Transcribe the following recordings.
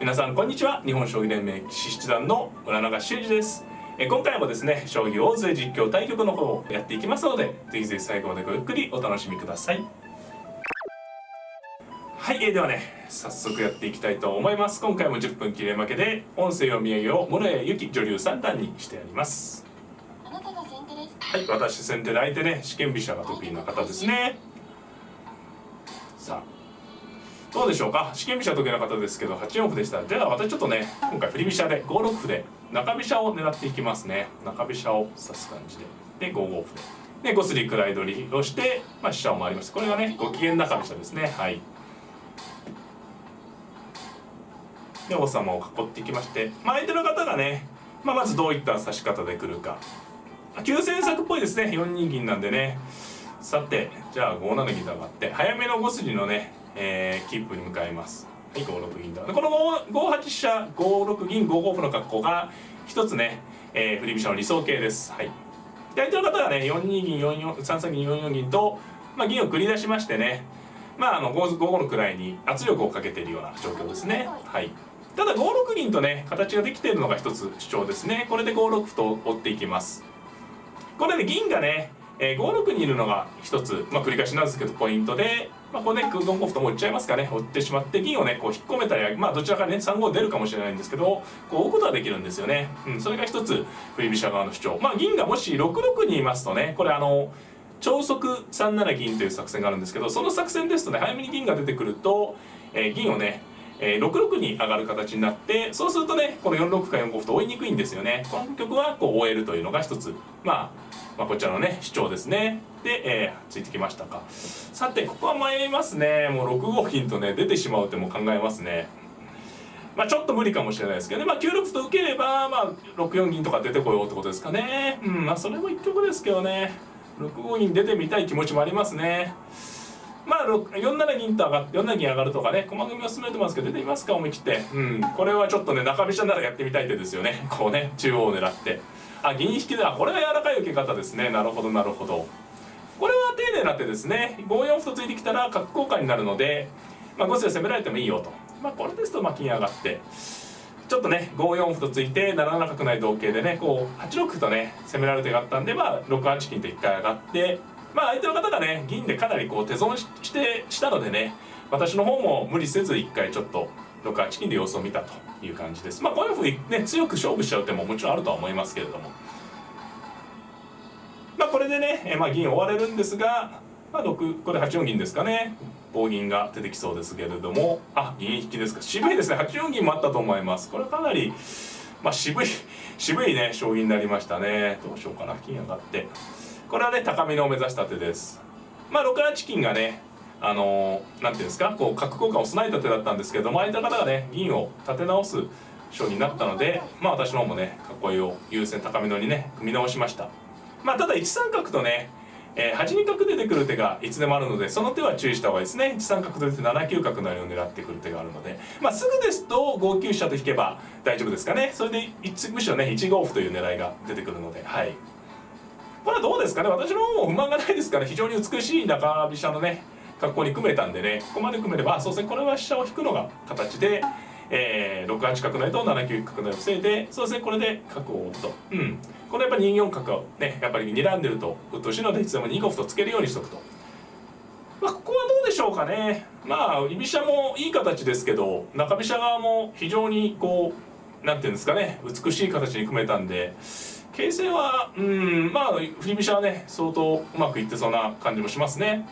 皆さんこんにちは。日本将棋連盟棋士七段の村中修司です。今回もですね、将棋大勢実況対局の方をやっていきますので、ぜひぜひ最後までごゆっくりお楽しみください。はい、ではね、早速やっていきたいと思います。今回も10分切れ負けで音声読み上げを室谷由紀女流三段にしてあります。あなたが先手です。はい、私先手で相手ね、四間飛車が得意な方ですね。さあどうでしょうか。四間飛車得意な方ですけど8四歩でした。じゃあ私ちょっとね、今回振り飛車で5六歩で中飛車を狙っていきますね。中飛車を指す感じで、で5五歩で5筋位取りをして、飛車を回りました。これがね、ご機嫌中飛車ですね。はい。で王様を囲っていきまして、相手の方がね、まずどういった指し方で来るか。急戦策っぽいですね。4二銀なんでね。さてじゃあ5七銀と上がって早めの5筋のね、切符に向かいます。はい、5六銀と。この5八飛車5六銀5五歩の格好が一つね、振り飛車の理想形です。はい。で相手の方がね4二銀3三銀4四銀と、銀を繰り出しましてね、5五の位に圧力をかけているような状況ですね。はい。ただ5六銀とね形ができているのが一つ主張ですね。これで5六歩と追っていきます。これで銀がね5六にいるのが一つ、繰り返しなんですけどポイントで、ここね4五歩とも打っちゃいますかね。追ってしまって銀をねこう引っ込めたり、どちらかね3五出るかもしれないんですけど、こう追うことはできるんですよね。それが一つ振り飛車側の主張。銀がもし6六にいますとね、これ超速3七銀という作戦があるんですけど、その作戦ですとね早めに銀が出てくると、銀をね6六に上がる形になって、そうするとねこの4六か4五歩と追いにくいんですよね。この局はこう追えるというのが一つこちらのね主張ですね。で、ついてきましたか。さてここは迷いますね。もう6五金とね出てしまう手も考えますね。ちょっと無理かもしれないですけどね。9六歩と受ければ6四銀とか出てこようってことですかね。それも一局ですけどね、6五銀出てみたい気持ちもありますね。4七銀と上がって4七銀上がるとかね、駒組みを進めてますけど出てみますか、思い切って。これはちょっとね中飛車ならやってみたい手ですよね。こうね中央を狙って、銀引きだ。これが柔らかい受け方ですね。なるほどなるほど。これは丁寧な手ですね。5四歩とついてきたら角交換になるので、5筋攻められてもいいよと。これですと金上がってちょっとね5四歩とついて7七角成同桂でねこう8六歩とね攻められる手があったんで、6八金と1回上がって、相手の方がね銀でかなりこう手損したのでね、私の方も無理せず1回ちょっと6八金で様子を見たという感じです。5四歩ね強く勝負しちゃう手ももちろんあるとは思いますけれども、これでね、銀追われるんですが、これ8四銀ですかね。棒銀が出てきそうですけれども、銀引きですか。渋いですね。8四銀もあったと思います。これはかなり、渋いね将棋になりましたね。どうしようかな。金上がって、これはね高みのを目指した手です。6八金がねなんていうんですか、こう角交換を備えた手だったんですけども、相手の方がね銀を立て直す将棋になったので、私の方もね囲いを優先高みのにね組み直しました。ただ1三角とね、8二角出てくる手がいつでもあるので、その手は注意した方がいいですね。1三角と出て7九角成を狙ってくる手があるので、すぐですと5九飛車と引けば大丈夫ですかね。それでむしろね1五歩という狙いが出てくるので、はい。これはどうですかね。私の方も不満がないですから、非常に美しい中飛車のね格好に組めたんでね、ここまで組めればそうですね、これは飛車を引くのが形で、6八角成と7九角成を防いで、そうですね、これで角を追うと。これやっぱり2四角をねやっぱり睨んでるとうっとうしいので、いつでも2五歩とつけるようにしとくと。ここはどうでしょうかね。居飛車もいい形ですけど、中飛車側も非常にこうなんていうんですかね、美しい形に組めたんで、形勢は振り飛車はね相当うまくいってそうな感じもしますね。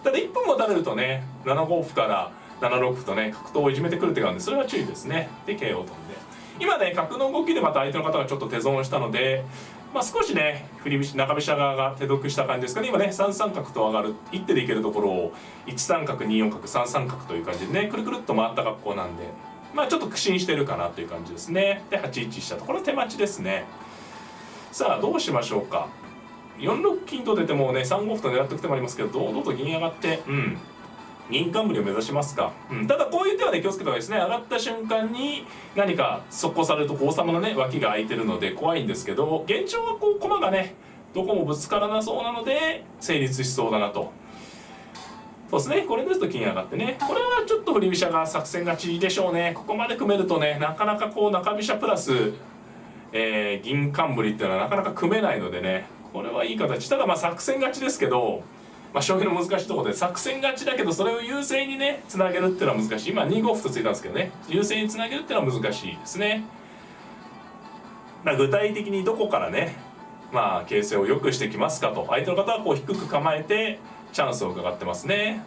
ただ1分もたれるとね7五歩から7六歩とね角頭をいじめてくる手があるんで、それは注意ですね。で桂を飛んで、今ね角の動きでまた相手の方がちょっと手損をしたので、少しね中飛車側が手得した感じですかね。今ね3三角と上がる一手でいけるところを1三角2四角3三角という感じでねくるくるっと回った格好なんで、ちょっと苦心してるかなという感じですね。で8一飛車と、これ手待ちですね。さあどうしましょうか。4六金と出てもね3五歩と狙っておく手もありますけど、堂々と銀上がって銀冠を目指しますか。ただこういう手はね気をつけた方がいいですね。上がった瞬間に何か速攻されると王様のね脇が空いてるので怖いんですけど、現状はこう駒がねどこもぶつからなそうなので成立しそうだなと。そうですね、これですと金上がってね、これはちょっと振り飛車が作戦勝ちでしょうね。ここまで組めるとね、なかなかこう中飛車プラス、銀冠っていうのはなかなか組めないのでね、これはいい形。ただまあ作戦勝ちですけど、将棋の難しいところで作戦勝ちだけどそれを優勢にねつなげるっていうのは難しい。今2五歩とついたんですけどね、優勢につなげるっていうのは難しいですね。具体的にどこからね形勢を良くしてきますかと、相手の方はこう低く構えてチャンスを伺ってますね。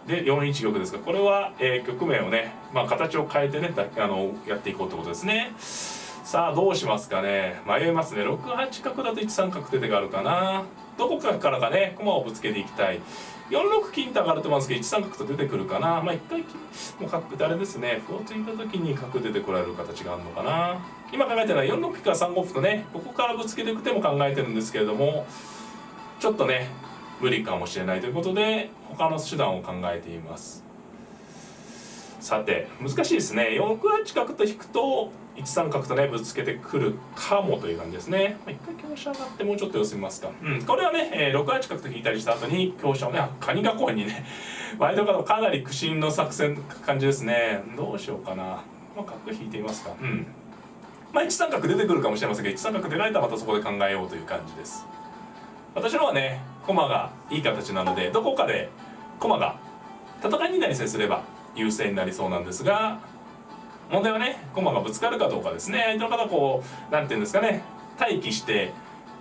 で4一玉ですが、これは、局面をね、形を変えてねやっていこうってことですね。さあどうしますかね、迷いますね。6八角だと1三角って手があるかな。どこかからかね駒をぶつけていきたい。4六金と上がると思うんですけど1三角と出てくるかな。一回もう角ってあれですね、歩を突いた時に角出てこられる形があるのかな。今考えてるのは4六金から3五歩とねここからぶつけていく手も考えてるんですけれども、ちょっとね無理かもしれないということで他の手段を考えています。さて難しいですね。4八角と引くと1三角とねぶつけてくるかもという感じですね。一回香車上がってもうちょっと様子見ますか。これはね、6八角と引いたりした後に香車をねカニ囲いにね割とかなり苦心の作戦感じですね。どうしようかな。角引いてみますか。1三角出てくるかもしれませんけど1三角出られたらまたそこで考えようという感じです。私の方はね駒がいい形なのでどこかで駒が戦いになりさえすれば優勢になりそうなんですが、問題はね駒がぶつかるかどうかですね。相手の方こうなんていうんですかね、待機して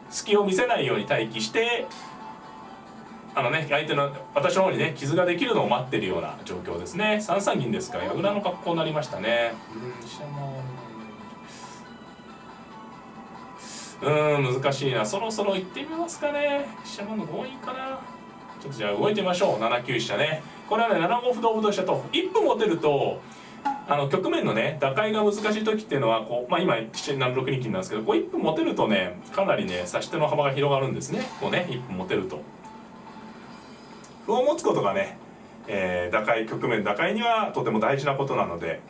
隙を見せないように待機して相手の私の方にね傷ができるのを待ってるような状況ですね。3三銀ですから矢倉の格好になりましたね。難しいな。そろそろ行ってみますかね。飛車の強引かな。ちょっとじゃあ動いてみましょう。7九飛車ね。これはね7五歩同歩同飛車と一歩持てると局面のね打開が難しい時っていうのはこう、今7六二金なんですけど、こう一歩持てるとねかなりね指し手の幅が広がるんですね。こうね一歩持てると歩を持つことがね、局面打開にはとても大事なことなので、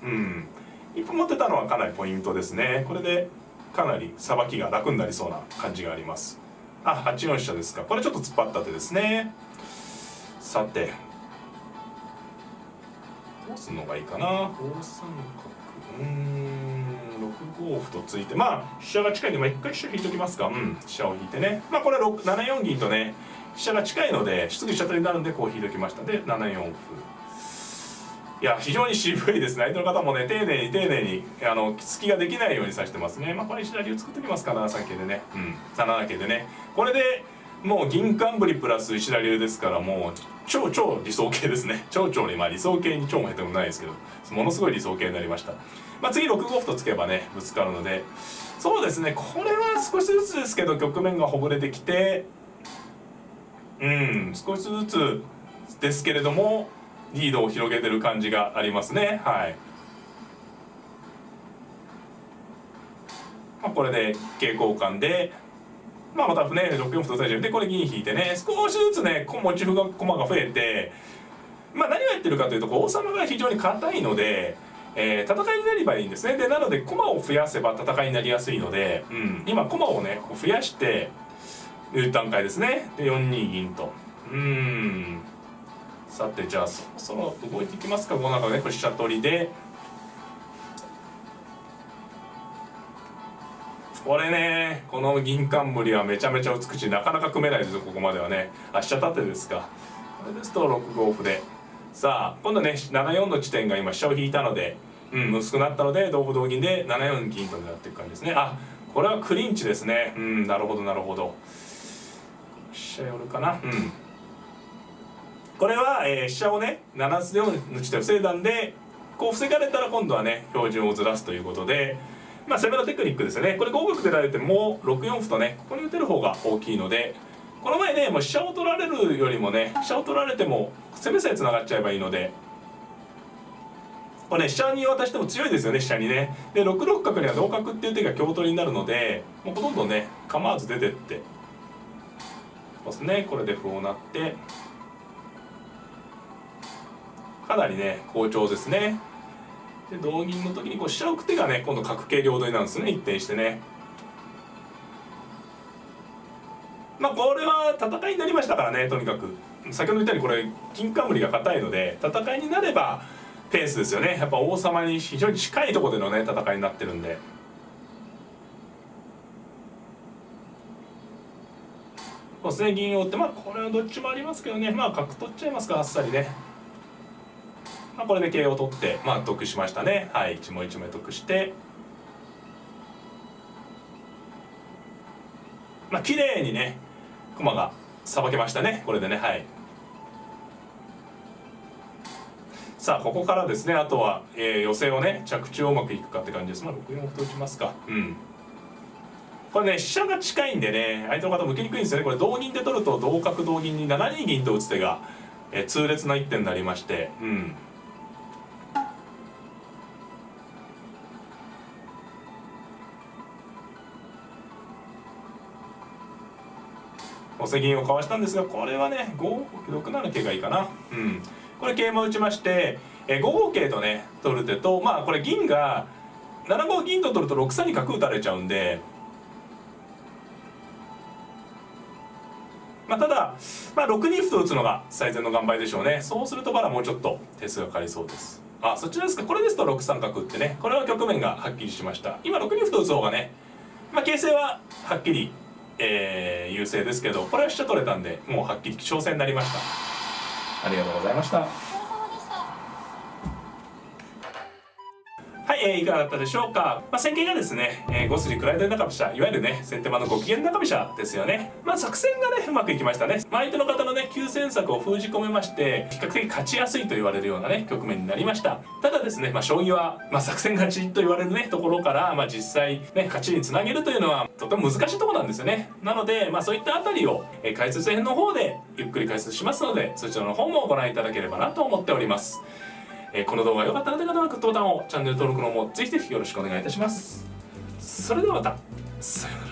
一歩持てたのはかなりポイントですね。これでかなりさばきが楽になりそうな感じがあります。8四飛車ですか。これちょっと突っ張った手ですね。さてどうするのがいいかな。5三角6五歩とついて飛車が近いんで一回飛車引いときますか。飛車を引いてねこれは7四銀とね飛車が近いのですぐ飛車取りになるんでこう引いときました。で7四歩、いや非常に渋いですね。相手の方もね丁寧に隙ができないように指してますね。これ石田流作ってきますか。7三桂でね7七桂でね、これでもう銀冠プラス石田流ですから、もう超理想形ですね。超に理想形に超も下手もないですけどものすごい理想形になりました。次6五歩とつけばねぶつかるので、そうですねこれは少しずつですけど局面がほぐれてきて少しずつですけれどもリードを広げてる感じがありますね。これで桂交換でまたね6四歩と打たれちゃうで、これ銀引いてね少しずつね持ち歩が駒が増えて、何をやってるかというと王様が非常に硬いので、戦いになればいいんですね。でなので駒を増やせば戦いになりやすいので、今駒をね増やしていう段階ですね。で4二銀とさてじゃあそろそろ動いていきますか。この中でねこれ飛車取りでこれねこの銀冠はめちゃめちゃ美しい。なかなか組めないですよここまではね。飛車立てですか。これですと6五歩でさあ今度ね7四の地点が今飛車を引いたので薄くなったので同歩同銀で7四銀と狙っていく感じですね。これはクリンチですね。なるほど飛車寄るかな。これは、飛車をね7四の地点を防いだんで、こう防がれたら今度はね標準をずらすということで、攻めのテクニックですよね。これ5五歩出られても6四歩とねここに打てる方が大きいので、この前ねもう飛車を取られるよりもね飛車を取られても攻めさえつながっちゃえばいいので、これね飛車に渡しても強いですよね。飛車にねで6六角には同角っていう手が香取りになるので、もうほとんどね構わず出てってそうですね。これで歩をなってかなりね好調ですね。で同銀の時にこう飛車を置く手がね今度角桂両取りなんですよね。一転してねまあこれは戦いになりましたからね。とにかく先ほど言ったようにこれ金冠が硬いので、戦いになればペースですよね。やっぱ王様に非常に近いところでのね戦いになってるんで。そうですね、銀を打って、まあこれはどっちもありますけどね、まあ角取っちゃいますか、あっさりね。まあこれで桂を取って、まあ得しましたね。はい、一枚一枚得して、まあ綺麗にね駒がさばけましたね、これでね。はい。さあここからですね、あとは、寄せをね着地をうまくいくかって感じです。まあ6四歩と打ちますか。これね飛車が近いんでね、相手の方向けにくいんですよね。これ同銀で取ると同角同銀に7二銀と打つ手が、痛烈な一手になりまして、おせ銀をかわしたんですが、これはね6七桂がいいかな。これ桂馬打ちまして、5五桂とね取る手と、まあこれ銀が7五銀と取ると6三に角打たれちゃうんで、まあただ、まあ、6二歩と打つのが最善の頑張りでしょうね。そうするとまだもうちょっと手数がかかりそうです。あ、そっちですか。これですと6三角打ってね、これは局面がはっきりしました。今6二歩と打つ方がね、まあ形勢ははっきり、優勢ですけど、これは飛車取れたんでもうはっきり勝勢になりました。ありがとうございました。お疲れ様でした。はい、いかがだったでしょうか。まあ、戦型がですね、5筋位取り中飛車、いわゆるね先手番のご機嫌中飛車ですよね。まあ作戦がねうまくいきましたね。まあ、相手の方のね急戦策を封じ込めまして、比較的勝ちやすいと言われるようなね局面になりました。ただですね、まあ、将棋は、まあ、作戦勝ちと言われるねところから、まあ、実際ね勝ちにつなげるというのはとても難しいところなんですよね。なので、まあ、そういったあたりを、解説編の方でゆっくり解説しますので、そちらの方もご覧いただければなと思っております。この動画が良かったらという方はグッドボタンを、チャンネル登録の方もぜひぜひよろしくお願いいたします。それではまた、さようなら。